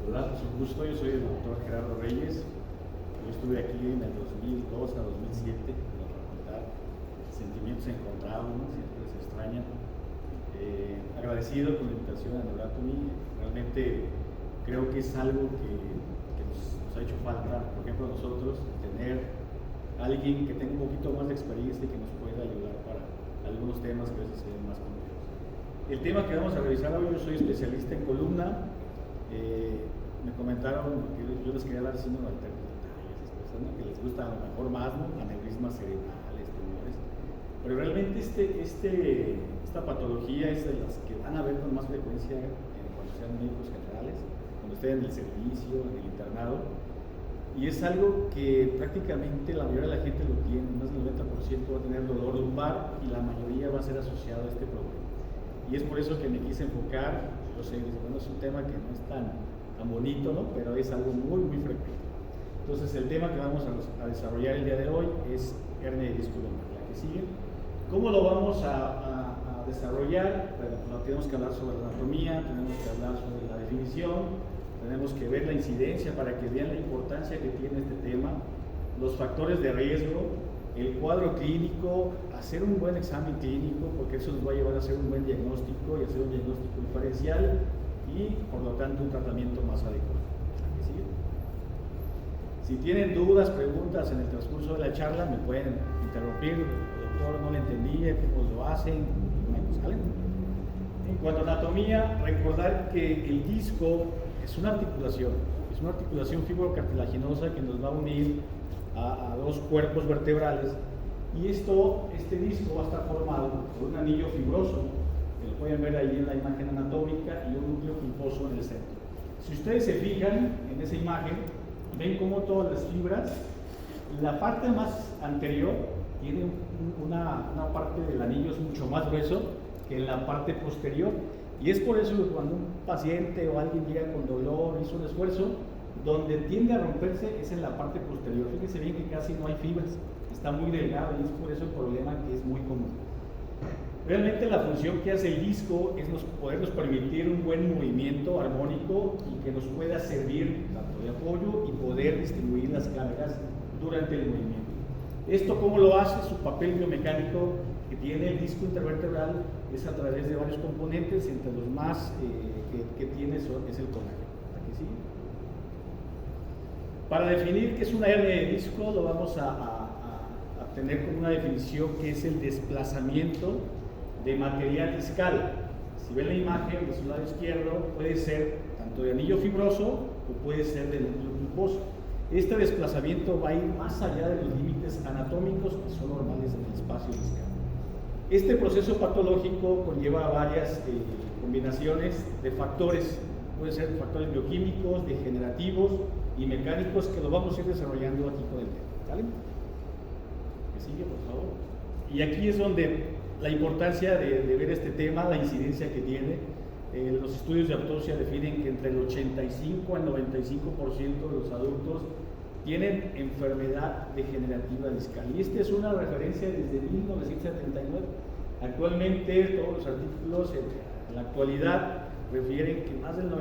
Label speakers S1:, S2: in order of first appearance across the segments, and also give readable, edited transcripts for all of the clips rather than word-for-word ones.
S1: Hola, es un gusto. Yo soy el doctor Gerardo Reyes. Yo estuve aquí en el 2002 a 2007 en la facultad. Sentimientos encontrados, ¿no? Siempre se extrañan. Agradecido con la invitación a Neuratomy. Realmente creo que es algo que nos ha hecho falta, por ejemplo, a nosotros, tener alguien que tenga un poquito más de experiencia y que nos pueda ayudar para algunos temas que a veces se ven más complejos. El tema que vamos a revisar hoy, yo soy especialista en columna. Me comentaron que yo les quería dar signos alternos, ¿no? Que les gusta a lo mejor más, ¿no? Aneurismas cerebrales, tumores. Pero realmente esta patología es de las que van a ver con más frecuencia cuando sean médicos generales, cuando estén en el servicio, en el internado. Y es algo que prácticamente la mayoría de la gente lo tiene, más del 90% va a tener dolor lumbar y la mayoría va a ser asociado a este problema. Y es por eso que me quise enfocar. Yo sé, bueno, es un tema que no es tan bonito, ¿no? Pero es algo muy, muy frecuente. Entonces, el tema que vamos a desarrollar el día de hoy es hernia de disco lumbar. La que sigue. ¿Cómo lo vamos a desarrollar? Bueno, pues tenemos que hablar sobre la anatomía, tenemos que hablar sobre la definición, tenemos que ver la incidencia para que vean la importancia que tiene este tema, los factores de riesgo, el cuadro clínico, hacer un buen examen clínico, porque eso nos va a llevar a hacer un buen diagnóstico y hacer un diagnóstico diferencial y, por lo tanto, un tratamiento más adecuado. Si tienen dudas, preguntas en el transcurso de la charla, me pueden interrumpir. Doctor, no le entendí, cómo lo hacen, ¿sale? En cuanto a anatomía, recordar que el disco es una articulación fibrocartilaginosa que nos va a unir a dos cuerpos vertebrales, y este disco va a estar formado por un anillo fibroso, que lo pueden ver ahí en la imagen anatómica, y un núcleo pulposo en el centro. Si ustedes se fijan en esa imagen, ven cómo todas las fibras, la parte más anterior tiene una parte del anillo es mucho más grueso que en la parte posterior, y es por eso que cuando un paciente o alguien llega con dolor, hizo un esfuerzo, donde tiende a romperse es en la parte posterior. Fíjense bien que casi no hay fibras, está muy delgado, y es por eso el problema que es muy común. Realmente la función que hace el disco es podernos permitir un buen movimiento armónico y que nos pueda servir tanto de apoyo y poder distribuir las cargas durante el movimiento. ¿Esto cómo lo hace? Su papel biomecánico que tiene el disco intervertebral es a través de varios componentes, entre los más que tiene es el colágeno. ¿Aquí sigue? Para definir qué es una hernia de disco, lo vamos a tener como una definición que es el desplazamiento de material discal. Si ven la imagen de su lado izquierdo, puede ser tanto de anillo fibroso o puede ser de núcleo pulposo. Este desplazamiento va a ir más allá de los límites anatómicos que son normales en el espacio discal. Este proceso patológico conlleva varias combinaciones de factores. Pueden ser factores bioquímicos, degenerativos y mecánicos, que lo vamos a ir desarrollando aquí con el tema, ¿vale? Que sigue, por favor. Y aquí es donde la importancia de ver este tema, la incidencia que tiene. Los estudios de autopsia definen que entre el 85 al 95% de los adultos tienen enfermedad degenerativa discal. Y esta es una referencia desde 1979. Actualmente todos los artículos en la actualidad refieren que más del 95%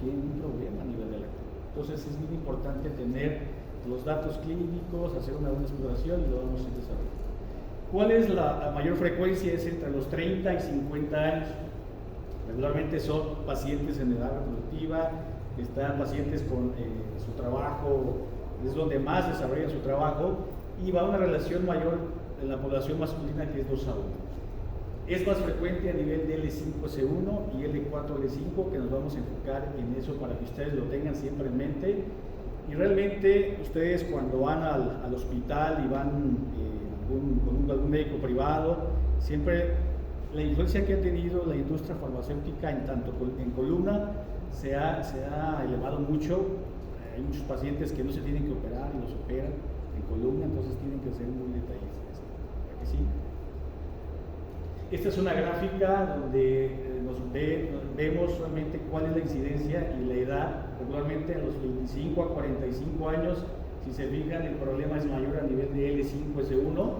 S1: tienen un problema a nivel de la actividad. Entonces es muy importante tener los datos clínicos, hacer una buena exploración, y lo vamos a ir desarrollando. ¿Cuál es la mayor frecuencia? Es entre los 30 y 50 años. Regularmente son pacientes en edad reproductiva, están pacientes con su trabajo, es donde más desarrollan su trabajo, y va a una relación mayor en la población masculina, que es 2 a 1. Es más frecuente a nivel de L5S1 y L4L5, que nos vamos a enfocar en eso para que ustedes lo tengan siempre en mente. Y realmente ustedes, cuando van al hospital y van con algún médico privado, siempre la influencia que ha tenido la industria farmacéutica en columna se ha elevado mucho. Hay muchos pacientes que no se tienen que operar y los operan en columna, entonces tienen que ser muy detallistas. ¿Para que sí? Esta es una gráfica donde vemos solamente cuál es la incidencia y la edad. Regularmente en los 25 a 45 años, si se fijan, el problema es mayor a nivel de L5S1,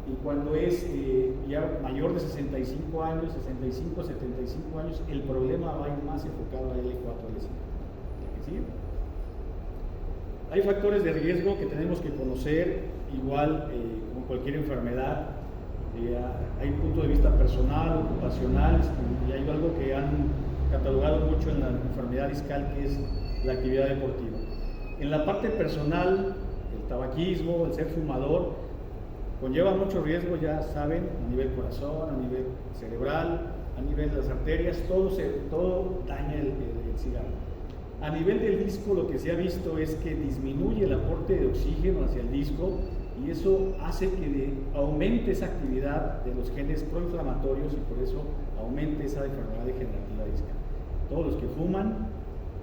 S1: y cuando es ya mayor de 65 años, 65 a 75 años, el problema va a ir más enfocado a L4, L5. ¿sí? Hay factores de riesgo que tenemos que conocer, igual como cualquier enfermedad. Hay un punto de vista personal, ocupacional, y hay algo que han catalogado mucho en la enfermedad discal, que es la actividad deportiva. En la parte personal, el tabaquismo, el ser fumador, conlleva mucho riesgo, ya saben, a nivel corazón, a nivel cerebral, a nivel de las arterias, todo daña el cigarro. A nivel del disco, lo que se ha visto es que disminuye el aporte de oxígeno hacia el disco, y eso hace que aumente esa actividad de los genes proinflamatorios, y por eso aumente esa enfermedad degenerativa discal. Todos los que fuman,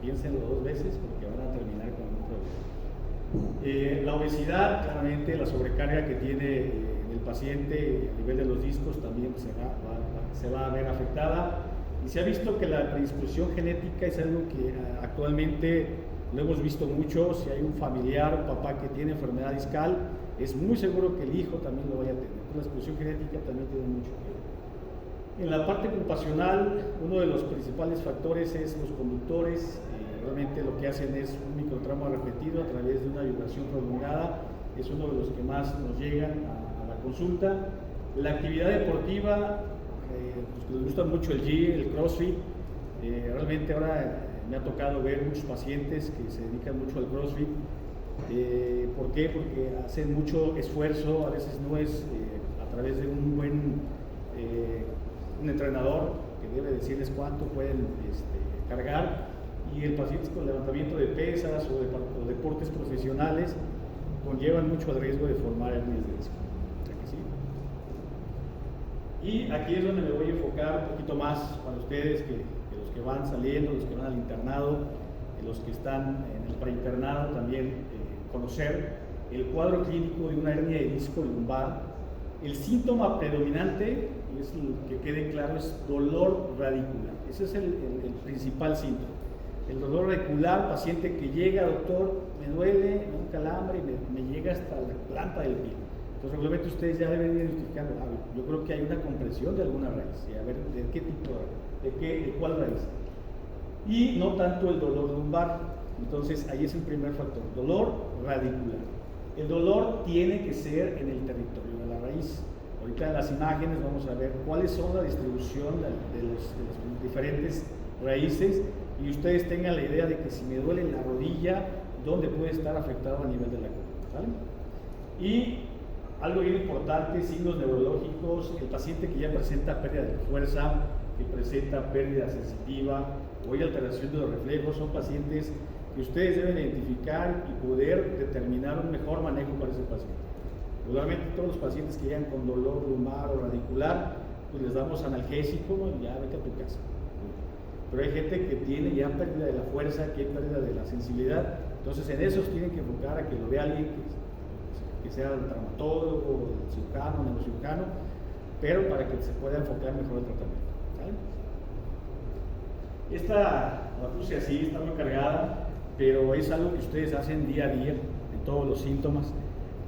S1: piénsenlo 2 veces porque van a terminar con un problema. La obesidad, claramente, la sobrecarga que tiene el paciente a nivel de los discos también se va a ver afectada. Y se ha visto que la predisposición genética es algo que actualmente lo hemos visto mucho. Si hay un familiar o papá que tiene enfermedad discal, es muy seguro que el hijo también lo vaya a tener. La predisposición genética también tiene mucho que ver. En la parte ocupacional, uno de los principales factores es los conductores. Realmente lo que hacen es un microtrauma repetido a través de una vibración prolongada. Es uno de los que más nos llegan a la consulta. La actividad deportiva, pues les gusta mucho el gym, el crossfit. Realmente ahora me ha tocado ver muchos pacientes que se dedican mucho al crossfit. ¿Por qué? Porque hacen mucho esfuerzo, a veces no es a través de un buen un entrenador que debe decirles cuánto pueden cargar, y el paciente con levantamiento de pesas o deportes profesionales conllevan mucho el riesgo de formar hernias de disco. Y aquí es donde me voy a enfocar un poquito más para ustedes, que los que van saliendo, los que van al internado, los que están en el preinternado también, conocer el cuadro clínico de una hernia de disco lumbar. El síntoma predominante, y es lo que quede claro, es dolor radicular. Ese es el principal síntoma. El dolor radicular, paciente que llega, doctor, me duele, un calambre y me llega hasta la planta del pie. Entonces, regularmente ustedes ya deben identificar, yo creo que hay una compresión de alguna raíz, y a ver de qué tipo de cuál raíz. Y no tanto el dolor lumbar. Entonces, ahí es el primer factor, dolor radicular. El dolor tiene que ser en el territorio de la raíz. Ahorita en las imágenes vamos a ver cuáles son la distribución de las diferentes raíces, y ustedes tengan la idea de que si me duele la rodilla, ¿dónde puede estar afectado a nivel de la columna? ¿Vale? Y algo bien importante, signos neurológicos, el paciente que ya presenta pérdida de fuerza, que presenta pérdida sensitiva o hay alteración de los reflejos, son pacientes que ustedes deben identificar y poder determinar un mejor manejo para ese paciente. Regularmente todos los pacientes que llegan con dolor lumbar o radicular, pues les damos analgésico y ya vete a tu casa. Pero hay gente que tiene ya pérdida de la fuerza, que hay pérdida de la sensibilidad, entonces en esos tienen que enfocar a que lo vea alguien que sea el traumatólogo, el cirujano, el neurocirujano, pero para que se pueda enfocar mejor el tratamiento. ¿Sale? Esta la puse así, está muy cargada, pero es algo que ustedes hacen día a día en todos los síntomas.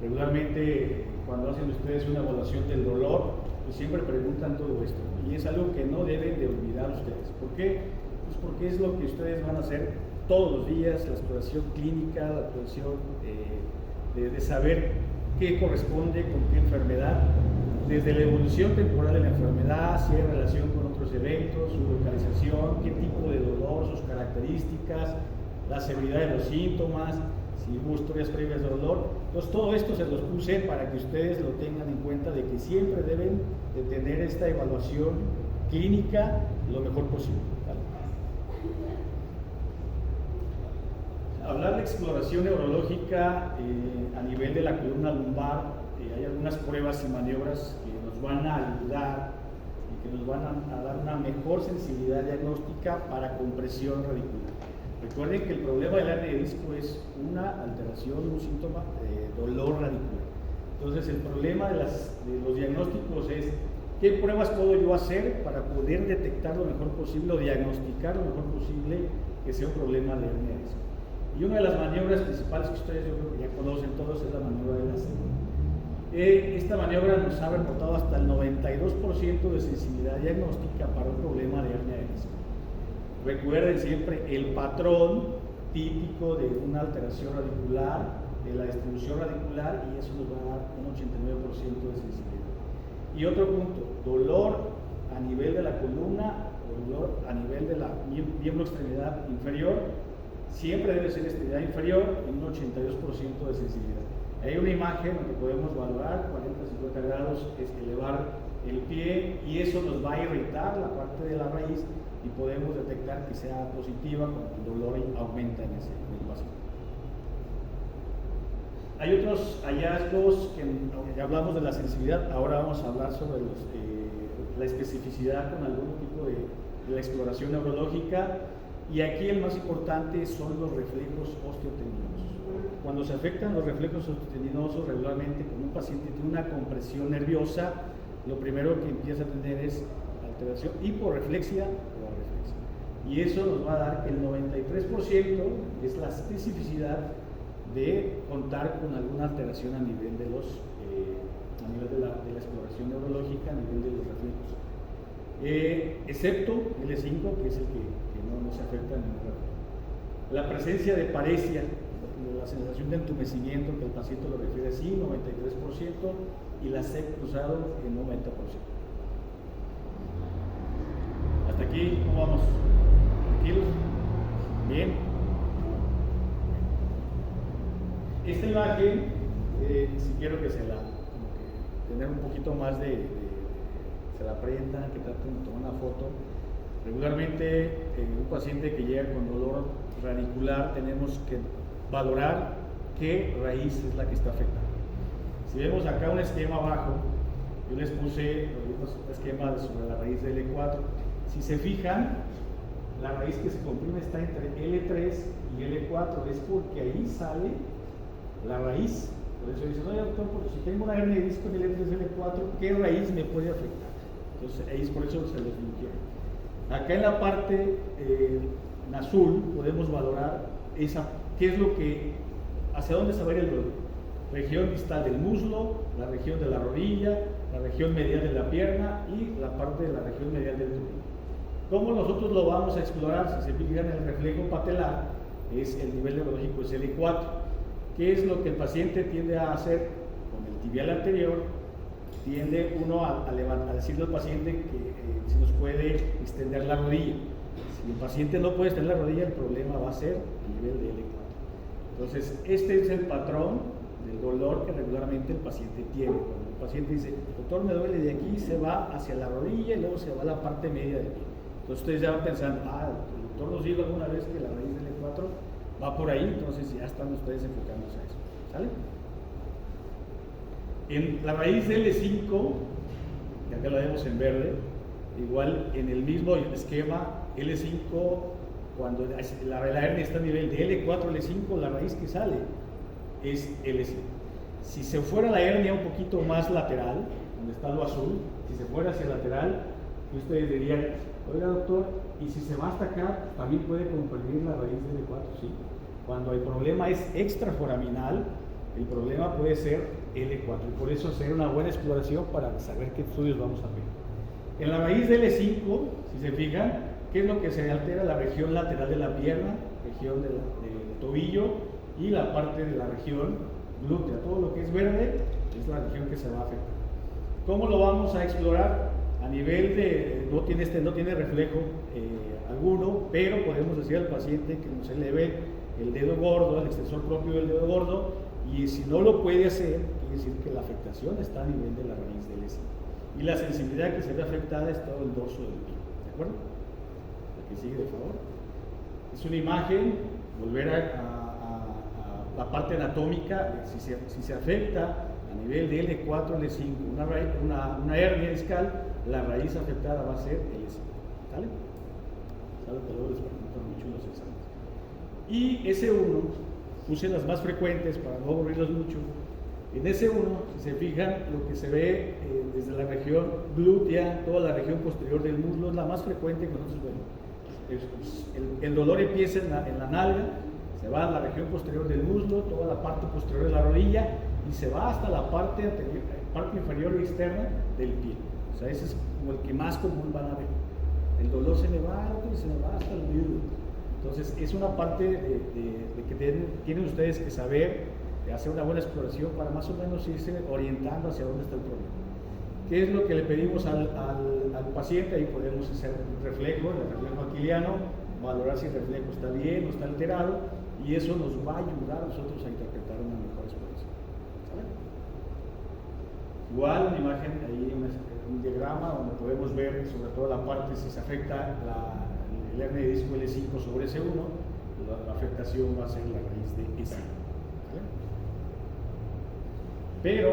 S1: Regularmente, cuando hacen ustedes una evaluación del dolor, pues siempre preguntan todo esto, y es algo que no deben de olvidar ustedes. ¿Por qué? Pues porque es lo que ustedes van a hacer todos los días, la exploración clínica, la exploración de saber qué corresponde con qué enfermedad, desde la evolución temporal de la enfermedad, si hay relación con otros eventos, su localización, qué tipo de dolor, sus características, la severidad de los síntomas, si hubo historias previas de dolor. Entonces todo esto se los puse para que ustedes lo tengan en cuenta, de que siempre deben de tener esta evaluación clínica lo mejor posible. Hablar de exploración neurológica a nivel de la columna lumbar, hay algunas pruebas y maniobras que nos van a ayudar y que nos van a dar una mejor sensibilidad diagnóstica para compresión radicular. Recuerden que el problema del hernia de disco es una alteración, un síntoma de dolor radicular. Entonces el problema de los diagnósticos es qué pruebas puedo yo hacer para poder detectar lo mejor posible o diagnosticar lo mejor posible que sea un problema de hernia de disco. Y una de las maniobras principales que ustedes yo creo que ya conocen todos es la maniobra de láser. Esta maniobra nos ha reportado hasta el 92% de sensibilidad diagnóstica para un problema de hernia de disco. Recuerden siempre, el patrón típico de una alteración radicular, de la distribución radicular, y eso nos va a dar un 89% de sensibilidad. Y otro punto, dolor a nivel de la columna, dolor a nivel de la miembro extremidad inferior, siempre debe ser extremidad inferior y un 82% de sensibilidad. Hay una imagen donde podemos valorar 40-50 grados, es elevar el pie, y eso nos va a irritar la parte de la raíz y podemos detectar que sea positiva cuando el dolor aumenta en el paciente. Hay otros hallazgos que hablamos de la sensibilidad, ahora vamos a hablar sobre la especificidad con algún tipo de la exploración neurológica, y aquí el más importante son los reflejos osteotendinosos. Cuando se afectan los reflejos osteotendinosos, regularmente cuando un paciente tiene una compresión nerviosa, lo primero que empieza a tener es alteración hiporreflexia o arreflexia, y eso nos va a dar que el 93% es la especificidad de contar con alguna alteración a nivel de a nivel de la exploración neurológica, a nivel de los reflejos, excepto L5, que es el que no se afecta en el reflejo. La presencia de paresia, la sensación de entumecimiento, que el paciente lo refiere así, 93%, y la SEC cruzado en 90%. Hasta aquí, ¿cómo vamos? ¿Tranquilos? Bien. Esta imagen, si quiero que se la, tener un poquito más se la aprendan, que traten de tomar una foto. Regularmente, un paciente que llega con dolor radicular, tenemos que valorar qué raíz es la que está afectada. Si vemos acá un esquema abajo, yo les puse un esquema sobre la raíz de L4. Si se fijan, la raíz que se comprime está entre L3 y L4, es porque ahí sale la raíz. Por eso dicen, oye doctor, si tengo una hernia de disco en L3 y L4, ¿qué raíz me puede afectar? Entonces, ahí es por eso se los dibujé. Acá en la parte en azul podemos valorar qué es lo que, hacia dónde se va a ir el dolor. Región distal del muslo, la región de la rodilla, la región medial de la pierna y la parte de la región medial del tobillo. ¿Cómo nosotros lo vamos a explorar? Si se fijan, el reflejo patelar es el nivel neurológico, es L4. ¿Qué es lo que el paciente tiende a hacer con el tibial anterior? Tiende uno a decirle al paciente que si nos puede extender la rodilla. Si el paciente no puede extender la rodilla, el problema va a ser a nivel de L4. Entonces, este es el patrón del dolor que regularmente el paciente tiene. Cuando el paciente dice, doctor, me duele de aquí, se va hacia la rodilla y luego se va a la parte media del pie. Entonces ustedes ya van pensando, el doctor nos dijo alguna vez que la raíz del L4 va por ahí, entonces ya están ustedes enfocándose a eso. ¿Sale? En la raíz del L5, que acá la vemos en verde, igual en el mismo esquema, L5, cuando la hernia está a nivel de L4 a L5, la raíz que sale es L5. Si se fuera la hernia un poquito más lateral, donde está lo azul, si se fuera hacia el lateral, ustedes dirían, oiga doctor, y si se va hasta acá, también puede comprimir la raíz de L4, ¿sí? Cuando el problema es extraforaminal, el problema puede ser L4, y por eso hacer una buena exploración para saber qué estudios vamos a ver. En la raíz de L5, si se fijan, ¿qué es lo que se altera? La región lateral de la pierna, región del tobillo y la parte de la región glútea. Todo lo que es verde es la región que se va a afectar. ¿Cómo lo vamos a explorar? A nivel de, no tiene reflejo alguno, pero podemos decir al paciente que nos eleve el dedo gordo, el extensor propio del dedo gordo, y si no lo puede hacer, quiere decir que la afectación está a nivel de la raíz del S5. Y la sensibilidad que se ve afectada es todo el dorso del pie. ¿De acuerdo? La que sigue, de favor. Es una imagen, volver a la parte anatómica, si se afecta a nivel de L4, L5, una hernia discal, la raíz afectada va a ser L5. ¿Sale? ¿Sabe que luego les preguntan mucho en los exámenes? Y S1, puse las más frecuentes para no aburrirlos mucho. En S1, si se fijan, lo que se ve desde la región glútea, toda la región posterior del muslo, es la más frecuente que nosotros vemos. El dolor empieza en la nalga, se va a la región posterior del muslo, toda la parte posterior de la rodilla, y se va hasta la parte inferior y externa del pie. O sea, ese es como el que más común van a ver. El dolor se me va, se me va hasta el muslo. Entonces, es una parte de que tienen ustedes que saber, hacer una buena exploración para más o menos irse orientando hacia dónde está el problema. ¿Qué es lo que le pedimos al paciente? Ahí podemos hacer el reflejo aquiliano, valorar si el reflejo está bien o está alterado, y eso nos va a ayudar a nosotros a interpretar una mejor exploración. ¿Saben? Igual una imagen, ahí un diagrama donde podemos ver sobre todo la parte si se afecta el hernia de disco L5 sobre S1, la afectación va a ser la raíz de S1. ¿Vale? Pero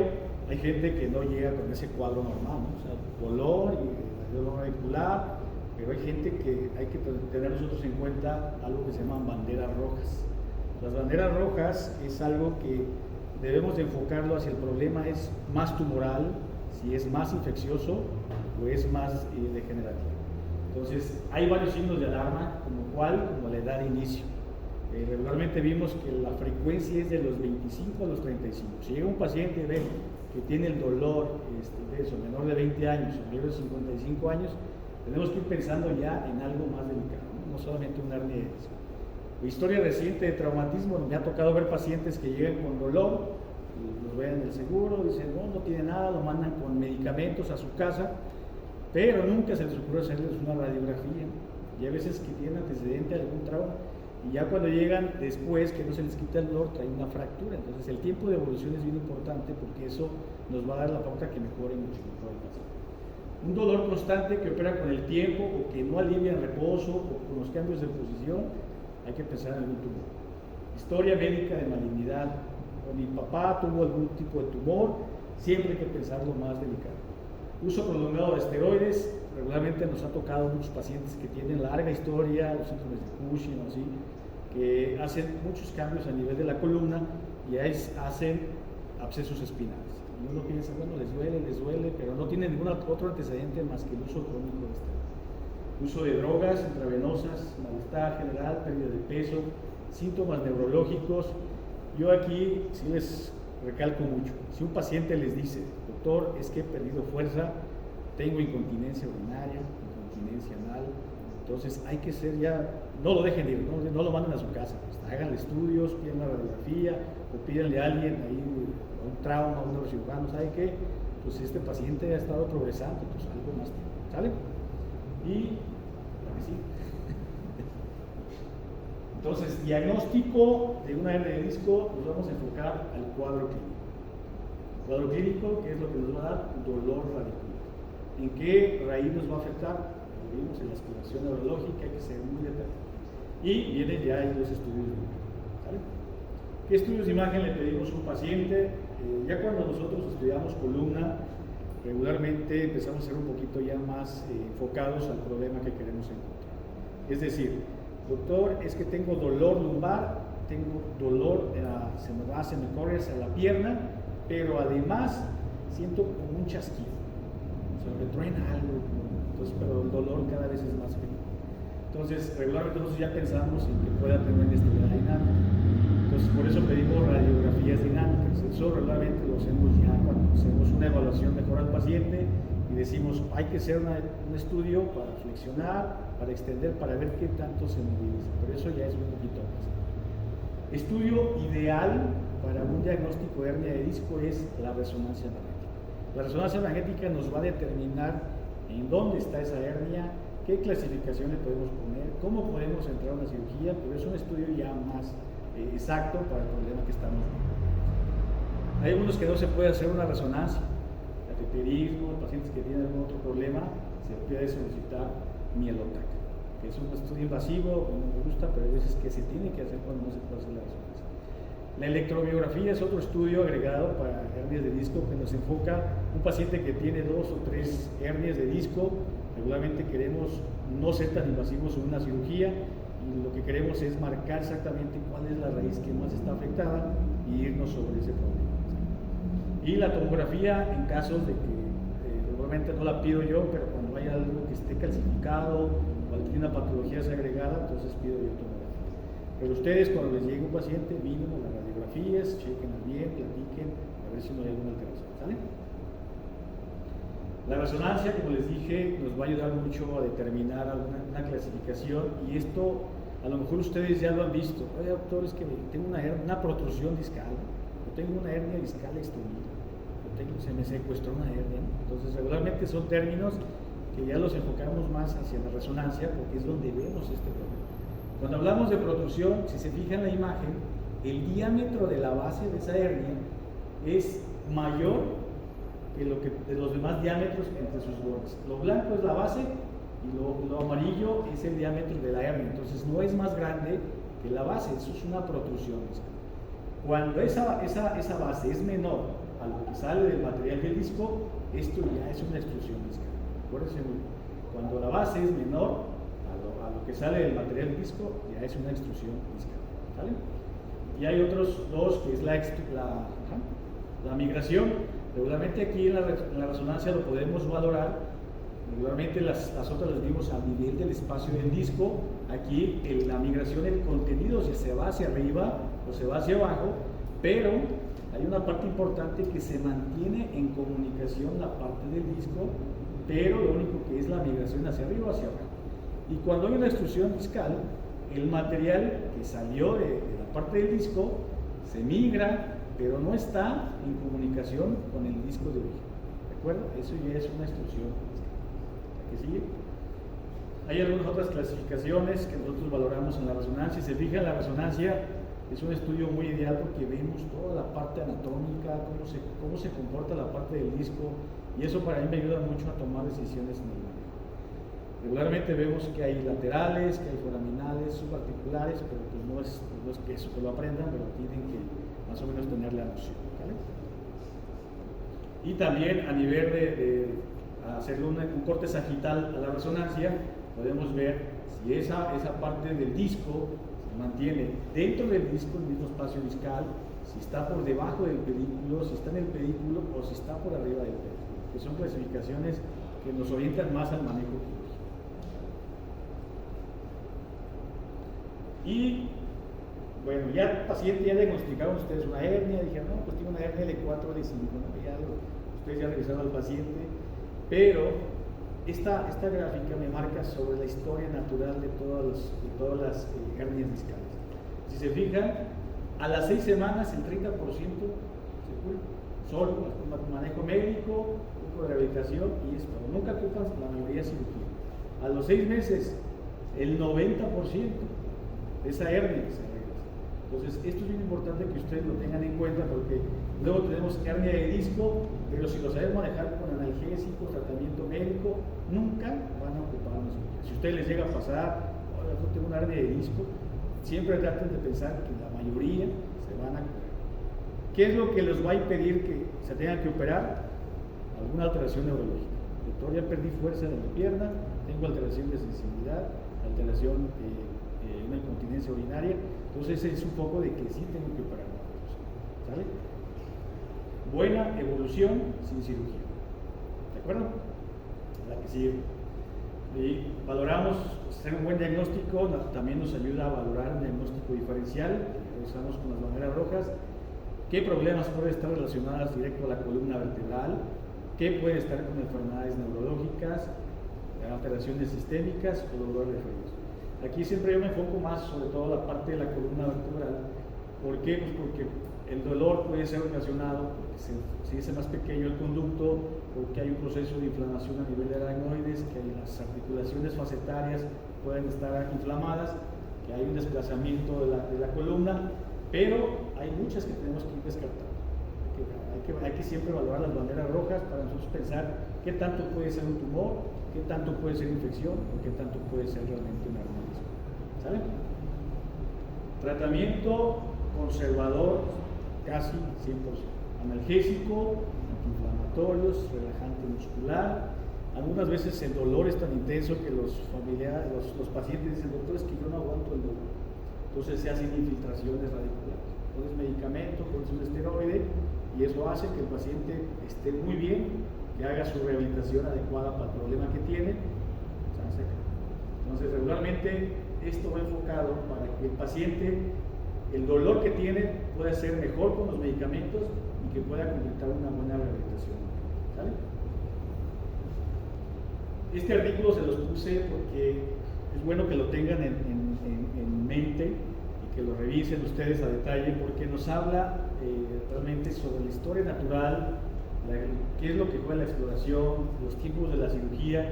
S1: hay gente que no llega con ese cuadro normal, ¿no? O sea, dolor y dolor auricular, pero hay gente que hay que tener nosotros en cuenta algo que se llaman banderas rojas. Las banderas rojas es algo que debemos de enfocarlo hacia el problema, es más tumoral, si es más infeccioso o es más degenerativo. Entonces, hay varios signos de alarma, como la edad de inicio. Regularmente vimos que la frecuencia es de los 25 a los 35. Si llega un paciente y ve que tiene el dolor de eso, menor de 20 años o mayor de 55 años, tenemos que ir pensando ya en algo más delicado, no solamente una hernia de disco. Historia reciente de traumatismo, me ha tocado ver pacientes que llegan con dolor, los ven en el seguro, dicen no tiene nada, lo mandan con medicamentos a su casa, pero nunca se les ocurre hacerles una radiografía, y a veces que tienen antecedente de algún trauma, y ya cuando llegan después, que no se les quita el dolor, traen una fractura. Entonces el tiempo de evolución es bien importante porque eso nos va a dar la pauta que mejore mucho mejor el paciente. Un dolor constante que opera con el tiempo o que no alivia en reposo o con los cambios de posición, hay que pensar en algún tumor. Historia médica de malignidad, o mi papá tuvo algún tipo de tumor, siempre hay que pensar lo más delicado. Uso prolongado de esteroides, regularmente nos ha tocado muchos pacientes que tienen larga historia, los síndromes de Cushing o así, que hacen muchos cambios a nivel de la columna y ahí hacen abscesos espinales. Y uno piensa, bueno, les duele, pero no tienen ningún otro antecedente más que el uso crónico de esteroides. Uso de drogas intravenosas, malestar general, pérdida de peso, síntomas neurológicos. Yo aquí sí les recalco mucho. Si un paciente les dice, doctor, es que he perdido fuerza, tengo incontinencia urinaria, incontinencia anal, entonces hay que ser ya, no lo dejen ir, no lo manden a su casa, pues, hagan estudios, pidan una radiografía, o pídanle a alguien ahí un trauma, un neurocirujano, ¿sabe qué? Pues este paciente ha estado progresando, pues algo más tiempo, ¿sale? Y, para que sí. Entonces, diagnóstico de una hernia de disco, nos vamos a enfocar al cuadro clínico. El cuadro clínico, ¿qué es lo que nos va a dar? Dolor radicular. ¿En qué raíz nos va a afectar? Lo vimos en la exploración neurológica, hay que ser muy detallado. Y vienen ya ahí los estudios de imagen. ¿Sale? ¿Qué estudios de imagen le pedimos a un paciente? Ya cuando nosotros estudiamos columna, regularmente empezamos a ser un poquito ya más enfocados al problema que queremos encontrar. Es decir, doctor, es que tengo dolor lumbar, tengo dolor, se me corre hacia la pierna, pero además siento como un chasquido, o sea, me truena algo, entonces, pero el dolor cada vez es más frío. Entonces, regularmente nosotros ya pensamos en que pueda tener inestabilidad dinámica. Entonces, por eso pedimos radiografías dinámicas. Eso regularmente lo hacemos ya cuando hacemos una evaluación mejor al paciente y decimos, hay que hacer un estudio para flexionar, para extender, para ver qué tanto se moviliza. Pero eso ya es un poquito más. Estudio ideal para un diagnóstico de hernia de disco es la resonancia magnética. La resonancia magnética nos va a determinar en dónde está esa hernia, qué clasificación le podemos poner, cómo podemos entrar a una cirugía, pero es un estudio ya más exacto para el problema que estamos viendo. Hay algunos que no se puede hacer una resonancia, cateterismo, pacientes que tienen algún otro problema, se puede solicitar mielotac, que es un estudio invasivo, no me gusta, pero hay veces que se tiene que hacer cuando no se puede hacer la resonancia. La electromiografía es otro estudio agregado para hernias de disco que nos enfoca un paciente que tiene 2 o 3 hernias de disco. Regularmente queremos no ser tan invasivos en una cirugía y lo que queremos es marcar exactamente cuál es la raíz que más está afectada y irnos sobre ese problema. Y la tomografía en casos de que normalmente no la pido yo, pero cuando hay algo que esté calcificado o alguna patología segregada, entonces pido yo tomografía. Pero ustedes cuando les llegue un paciente, mínimo las radiografías, chequenlas bien, platiquen, a ver si no hay alguna alteración, ¿sale? La resonancia, como les dije, nos va a ayudar mucho a determinar una clasificación y esto A lo mejor ustedes ya lo han visto. Oye, doctor, es que tengo una protrusión discal, o tengo una hernia discal extendida, se me secuestró una hernia, ¿no? Entonces, regularmente son términos que ya los enfocamos más hacia la resonancia, porque es donde vemos este problema. Cuando hablamos de protrusión, si se fijan en la imagen, el diámetro de la base de esa hernia es mayor que de los demás diámetros entre sus bordes. Lo blanco es la base y lo amarillo es el diámetro de la hernia, entonces no es más grande que la base, eso es una protrusión. Cuando esa base es menor a lo que sale del material del disco, esto ya es una extrusión discal. Acuérdense, cuando la base es menor a lo que sale del material del disco, ya es una extrusión discal. ¿Sale? Y hay otros dos, que es la migración. Regularmente aquí en la resonancia lo podemos valorar. Regularmente las otras las vimos a nivel del espacio del disco. Aquí la migración, el contenido se va hacia arriba o se va hacia abajo, pero hay una parte importante que se mantiene en comunicación, la parte del disco, pero lo único que es la migración hacia arriba o hacia abajo. Y cuando hay una extrusión discal, el material que salió de la parte del disco se migra, pero no está en comunicación con el disco de origen. ¿De acuerdo? Eso ya es una extrusión discal. ¿La que sigue? Hay algunas otras clasificaciones que nosotros valoramos en la resonancia. Si se fija, la resonancia es un estudio muy ideal porque vemos toda la parte anatómica, cómo se comporta la parte del disco, y eso para mí me ayuda mucho a tomar decisiones en el manejo. Regularmente vemos que hay laterales, que hay foraminales, subarticulares, pero pues no es que eso que lo aprendan, pero tienen que más o menos tener la noción. ¿Vale? Y también a nivel de hacerle un corte sagital a la resonancia, podemos ver si esa parte del disco se mantiene dentro del disco, el mismo espacio discal, si está por debajo del pedículo, si está en el pedículo o si está por arriba del pedículo, que son clasificaciones que nos orientan más al manejo quirúrgico. Y bueno, ya el paciente ya diagnosticaron ustedes una hernia, dijeron, no, pues tiene una hernia L4, L5, ¿no? Ustedes ya revisaron al paciente, pero esta gráfica me marca sobre la historia natural de todas las hernias discales. Si se fijan, a las 6 semanas el 30% se cura, solo con manejo médico, un poco de rehabilitación y esto. Nunca ocupan la mayoría cirugía. A los 6 meses, el 90% de esa hernia se regresa. Entonces, esto es bien importante que ustedes lo tengan en cuenta porque luego tenemos hernia de disco, pero si lo saben manejar con analgésicos, tratamiento médico, nunca van a ocupar una cirugía. Si a ustedes les llega a pasar, yo tengo una hernia de disco, siempre traten de pensar que la mayoría se van a curar. ¿Qué es lo que les va a impedir que se tengan que operar? Alguna alteración neurológica. Doctor, ya perdí fuerza de mi pierna, tengo alteración de sensibilidad, alteración una incontinencia urinaria, entonces es un poco de que sí tengo que operar. ¿Sale? Buena evolución sin cirugía. ¿De acuerdo? La que sigue. Y valoramos, hacer un buen diagnóstico también nos ayuda a valorar un diagnóstico diferencial, que usamos con las banderas rojas. ¿Qué problemas pueden estar relacionadas directo a la columna vertebral? ¿Qué puede estar con enfermedades neurológicas, alteraciones sistémicas o dolor de referidos? Aquí siempre yo me enfoco más sobre todo la parte de la columna vertebral. ¿Por qué? Pues porque el dolor puede ser ocasionado porque se hace más pequeño el conducto, porque hay un proceso de inflamación a nivel de aracnoides, que las articulaciones facetarias pueden estar inflamadas, que hay un desplazamiento de la columna, pero hay muchas que tenemos que ir descartando. Hay que siempre valorar las banderas rojas para nosotros pensar qué tanto puede ser un tumor, qué tanto puede ser infección o qué tanto puede ser realmente un hernia discal. ¿Sale? Tratamiento conservador casi 100%. Analgésico, antiinflamatorios, relajante muscular. Algunas veces el dolor es tan intenso que los familiares, los pacientes dicen, doctor, es que yo no aguanto el dolor. Entonces se hacen infiltraciones radiculares. Entonces medicamento, con un esteroide, y eso hace que el paciente esté muy bien, que haga su rehabilitación adecuada para el problema que tiene. Entonces regularmente esto va enfocado para que el paciente, el dolor que tiene, pueda ser mejor con los medicamentos y que pueda completar una buena rehabilitación. ¿Sale? Este artículo se los puse porque es bueno que lo tengan en mente y que lo revisen ustedes a detalle, porque nos habla realmente sobre la historia natural, qué es lo que fue la exploración, los tipos de la cirugía.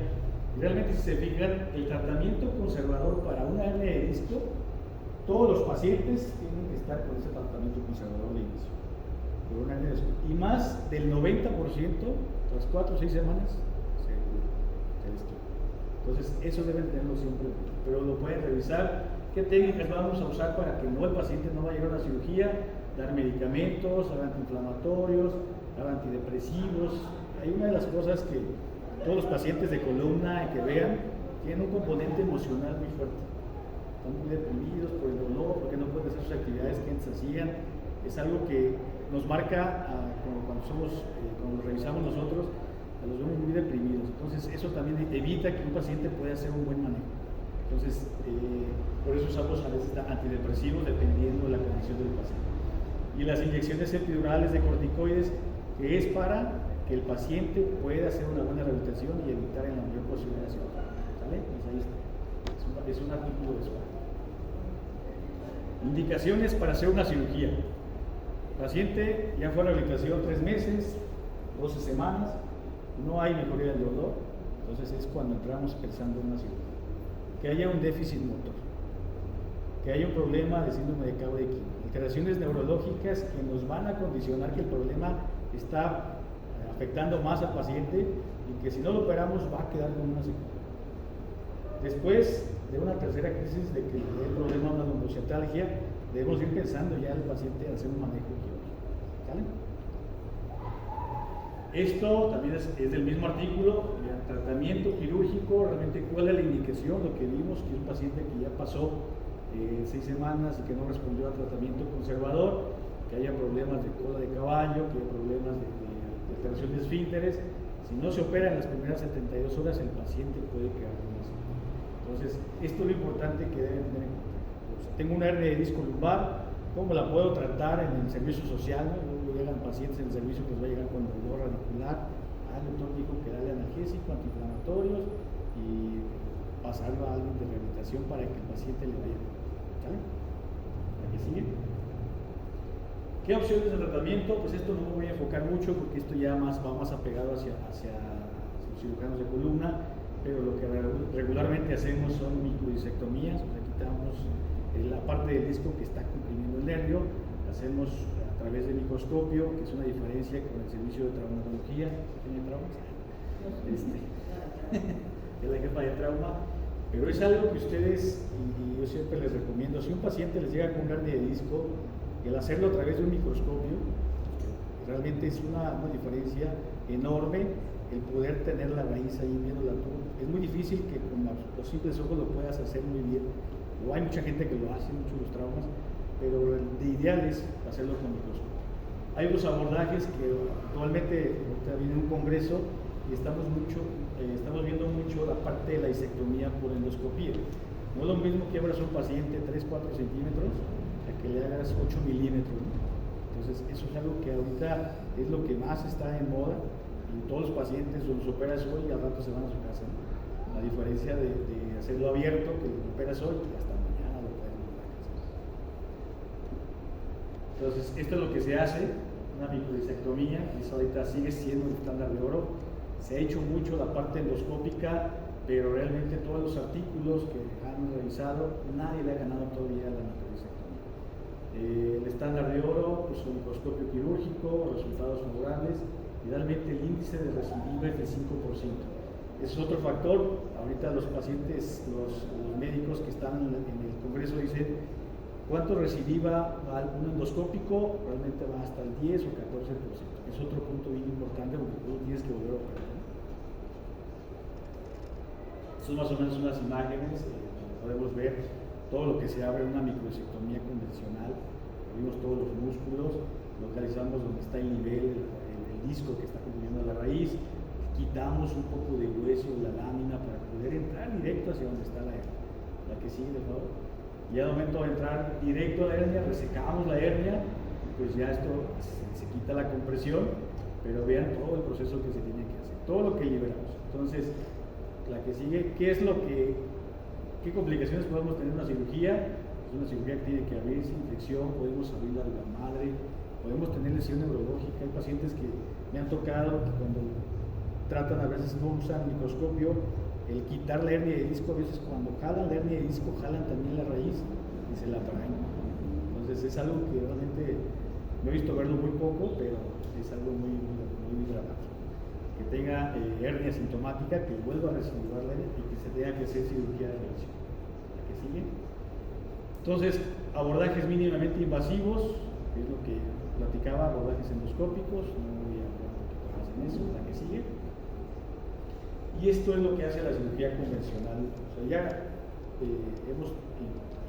S1: Y realmente, si se fijan, el tratamiento conservador para una hernia de disco, todos los pacientes tienen que estar con ese tratamiento conservador de inicio, por una hernia de disco. Y más del 90%, tras 4 o 6 semanas, se destruye. Entonces, eso deben tenerlo siempre, pero lo pueden revisar. ¿Qué técnicas vamos a usar para que el paciente no vaya a llegar a una cirugía? Dar medicamentos, dar antiinflamatorios, dar antidepresivos. Hay una de las cosas que todos los pacientes de columna que vean tienen un componente emocional muy fuerte. Están muy deprimidos por el dolor, porque no pueden hacer sus actividades que antes hacían. Es algo que nos marca como cuando los revisamos nosotros, los vemos muy deprimidos. Entonces, eso también evita que un paciente pueda hacer un buen manejo. Entonces, por eso usamos a veces antidepresivos dependiendo de la condición del paciente. Y las inyecciones epidurales de corticoides, que es para que el paciente pueda hacer una buena rehabilitación y evitar en la mayor posible la cirugía. ¿Sale? Pues ahí está. Es un artículo de eso. Indicaciones para hacer una cirugía. El paciente ya fue a rehabilitación 3 meses, 12 semanas, no hay mejoría del dolor, entonces es cuando entramos pensando en una cirugía. Que haya un déficit motor, que haya un problema de síndrome de Cabo de Quino, alteraciones neurológicas que nos van a condicionar que el problema está afectando más al paciente y que si no lo operamos va a quedar con una secuela. Después de una tercera crisis de que el problema una lumbociatalgia, debemos ir pensando ya al paciente en hacer un manejo quirúrgico. ¿Sale? Esto también es del mismo artículo, el tratamiento quirúrgico, realmente cuál es la indicación, lo que vimos, que es un paciente que ya pasó 6 semanas y que no respondió al tratamiento conservador, que haya problemas de cola de caballo, que haya problemas de alteración de esfínteres. Si no se opera en las primeras 72 horas, el paciente puede quedar con eso. Entonces, esto es lo importante que deben tener en cuenta. O sea, tengo una hernia de disco lumbar, ¿cómo la puedo tratar en el servicio social? Luego llegan pacientes en el servicio que les va a llegar con dolor radicular. El doctor dijo que darle analgésico, antiinflamatorios y pasarlo a alguien de rehabilitación para que el paciente le vaya bien. ¿Sale? ¿La que sigue? ¿Qué opciones de tratamiento? Pues esto no me voy a enfocar mucho porque esto ya va más apegado hacia los cirujanos de columna, pero lo que regularmente hacemos son microdisectomías, o sea, quitamos la parte del disco que está comprimiendo el nervio, hacemos a través del microscopio, que es una diferencia con el servicio de traumatología. ¿Tiene traumas? Es la jefa de trauma, pero es algo que ustedes, y yo siempre les recomiendo, si un paciente les llega con un hernia de disco, el hacerlo a través de un microscopio, realmente es una diferencia enorme el poder tener la raíz ahí viendo la tuba. Es muy difícil que con los simples ojos lo puedas hacer muy bien, o hay mucha gente que lo hace, muchos los traumas, pero el ideal es hacerlo con microscopio. Hay otros abordajes que actualmente viene un congreso y estamos viendo mucho la parte de la disectomía por endoscopía. No es lo mismo que abras un paciente 3-4 centímetros a que le hagas 8 milímetros, ¿no? Entonces eso es algo que ahorita es lo que más está en moda y todos los pacientes los operas hoy y al rato se van a su casa, ¿no? A diferencia de hacerlo abierto, que lo operas hoy y hasta mañana lo puedes volver a casa. Entonces esto es lo que se hace, una microdisectomía, que eso ahorita sigue siendo el estándar de oro. Se ha hecho mucho la parte endoscópica, pero realmente todos los artículos que han revisado, nadie le ha ganado todavía a la microdisectomía. El estándar de oro, pues un microscopio quirúrgico, resultados favorables, y realmente el índice de recidiva es del 5%. Es otro factor. Ahorita los pacientes, los médicos que están en el congreso dicen, ¿cuánto recidiva va un endoscópico? Realmente va hasta el 10 o 14%. Es otro punto bien importante porque tú tienes que volver a operar. Son más o menos unas imágenes donde podemos ver todo lo que se abre en una microdisectomía convencional. Vimos todos los músculos, localizamos donde está el nivel, el disco que está comprimiendo la raíz, quitamos un poco de hueso de la lámina para poder entrar directo hacia donde está la hernia. La que sigue, de favor. Y al momento de entrar directo a la hernia, resecamos la hernia, pues ya esto se quita la compresión, pero vean todo el proceso que se tiene que hacer, todo lo que liberamos. Entonces, la que sigue, ¿qué complicaciones podemos tener en una cirugía? Es una cirugía que tiene que abrirse, infección, podemos abrir la madre, podemos tener lesión neurológica. Hay pacientes que me han tocado que cuando tratan, a veces no usan microscopio, el quitar la hernia de disco, a veces cuando jalan la hernia de disco, jalan también la raíz y se la traen. Entonces es algo que realmente no he visto verlo muy poco, pero es algo muy grave. Que tenga hernia sintomática, que vuelva a residuar la hernia y que se tenga que hacer cirugía de revisión. ¿La que sigue? Entonces, abordajes mínimamente invasivos, que es lo que platicaba, abordajes endoscópicos, no voy a hablar un poquito más en eso, la que sigue. Y esto es lo que hace la cirugía convencional. O sea, ya hemos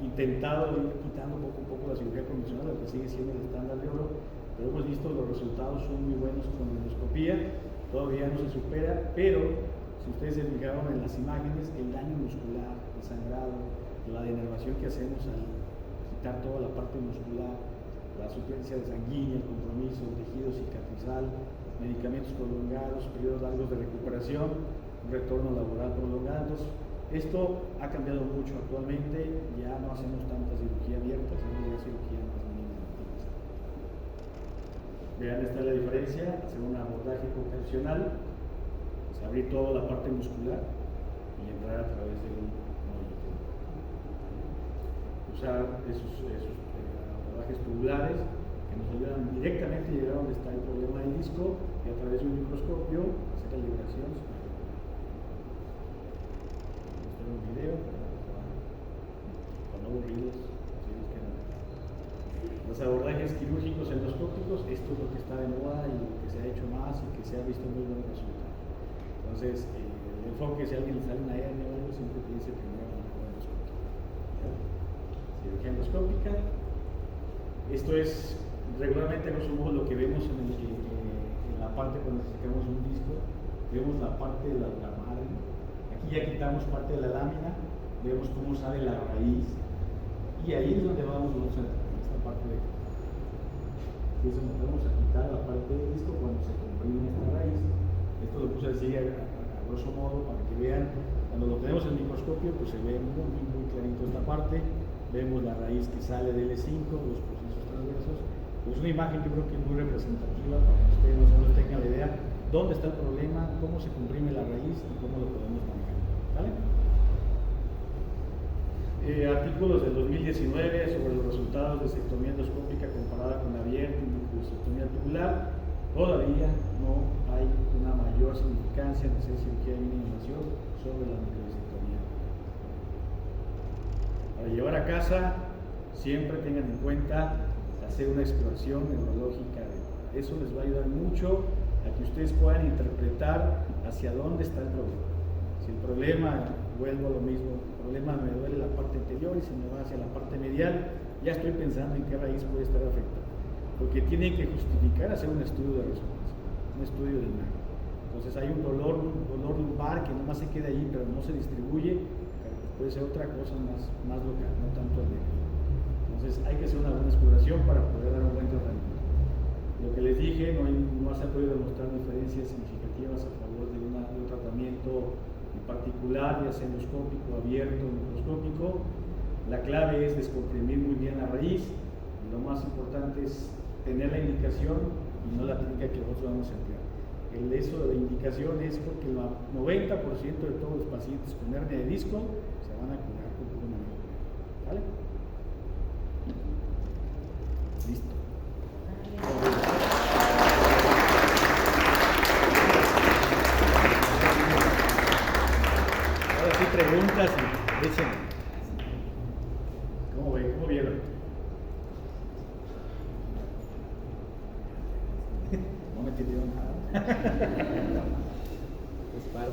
S1: intentado ir quitando poco a poco la cirugía convencional, lo que sigue siendo el estándar de oro, pero hemos visto los resultados son muy buenos con la endoscopía, todavía no se supera, pero si ustedes se fijaron en las imágenes, el daño muscular, el sangrado, la denervación que hacemos al quitar toda la parte muscular, la suplencia sanguínea, el compromiso, el tejido cicatrizal, medicamentos prolongados, periodos largos de recuperación, un retorno laboral prolongado. Entonces, esto ha cambiado mucho actualmente, ya no hacemos tanta cirugía abierta, hacemos ya cirugía más mínima. Vean, esta es la diferencia, hacer un abordaje convencional, es abrir toda la parte muscular y entrar a través de un molletín. Usar esos abordajes tubulares que nos ayudan directamente a llegar a donde está el problema del disco y a través de un microscopio hacer la liberación. Un video cuando aburridos, así nos quedan. Los abordajes quirúrgicos endoscópicos, esto es lo que está de moda y lo que se ha hecho más y que se ha visto muy buenos resultados. Entonces, el enfoque, si a alguien le sale una hernia o algo, siempre piense primero en la endoscópica. Cirugía endoscópica, esto es regularmente lo que vemos en la parte cuando sacamos un disco, vemos la parte de la madre. Aquí ya quitamos parte de la lámina, vemos cómo sale la raíz y ahí es donde vamos a esta parte de aquí. Es donde vamos a quitar la parte del disco cuando se comprime esta raíz. Esto lo puse así a grosso modo para que vean, cuando lo tenemos en el microscopio pues se ve muy clarito esta parte, vemos la raíz que sale del E5, los procesos transversos. Es una imagen que yo creo que es muy representativa para que ustedes no tengan la idea dónde está el problema, cómo se comprime la raíz y cómo lo podemos manejar. ¿Vale? Artículos del 2019 sobre los resultados de sectomía endoscópica comparada con abierta y microsectomía tubular. Todavía no hay una mayor significancia en hacer cirugía de mínima invasión sobre la microsectomía. Para llevar a casa, siempre tengan en cuenta hacer una exploración neurológica. Eso les va a ayudar mucho a que ustedes puedan interpretar hacia dónde está el problema. Si el problema, vuelvo a lo mismo, el problema me duele la parte anterior y se me va hacia la parte medial, ya estoy pensando en qué raíz puede estar afectada. Porque tienen que justificar hacer un estudio de resonancia, un estudio de imagen. Entonces hay un dolor lumbar que nomás se queda ahí, pero no se distribuye, puede ser otra cosa más local, no tanto el de. Entonces hay que hacer una buena exploración para poder dar un buen tratamiento. Lo que les dije, no se ha podido demostrar diferencias significativas a favor de un tratamiento en particular, ya sea endoscópico, abierto, microscópico. La clave es descomprimir muy bien la raíz. Lo más importante es tener la indicación y no la técnica que nosotros vamos a emplear. Eso de la indicación es porque el 90% de todos los pacientes con hernia de disco se van a curar con puro manejo. ¿Vale? Listo. Ahora sí, preguntas y échenme. ¿Cómo ven? ¿Cómo vieron? No me entendieron nada.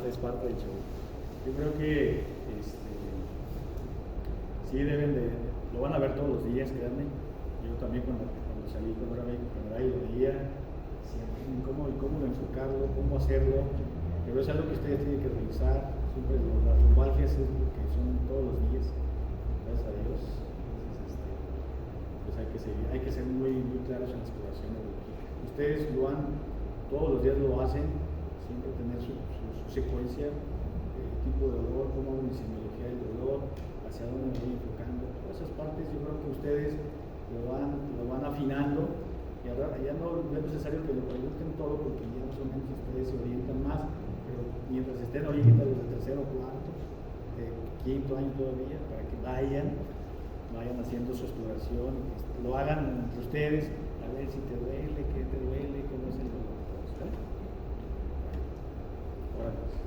S1: Es parte del show. Yo creo que sí deben de, lo van a ver todos los días, créanme. Yo también cuando salí, cuando era ahí, lo veía, cómo enfocarlo, cómo hacerlo, pero es algo que ustedes tienen que revisar. Siempre las lumbalgias es lo que son todos los días, gracias a Dios. Entonces, pues hay que ser muy claros en la exploración neurológica. Ustedes todos los días lo hacen, siempre tener su secuencia, el tipo de dolor, cómo hago mi semiología del dolor, hacia dónde me voy enfocando. Todas esas partes yo creo que ustedes lo van afinando, y ahora ya no es necesario que lo pregunten todo porque ya más o menos ustedes se orientan más, pero mientras estén ahorita desde tercero, cuarto, quinto año todavía, para que vayan haciendo su exploración, lo hagan entre ustedes, a ver si te duele, qué te duele, cómo es el dolor. ¿Sale? Ahora pues.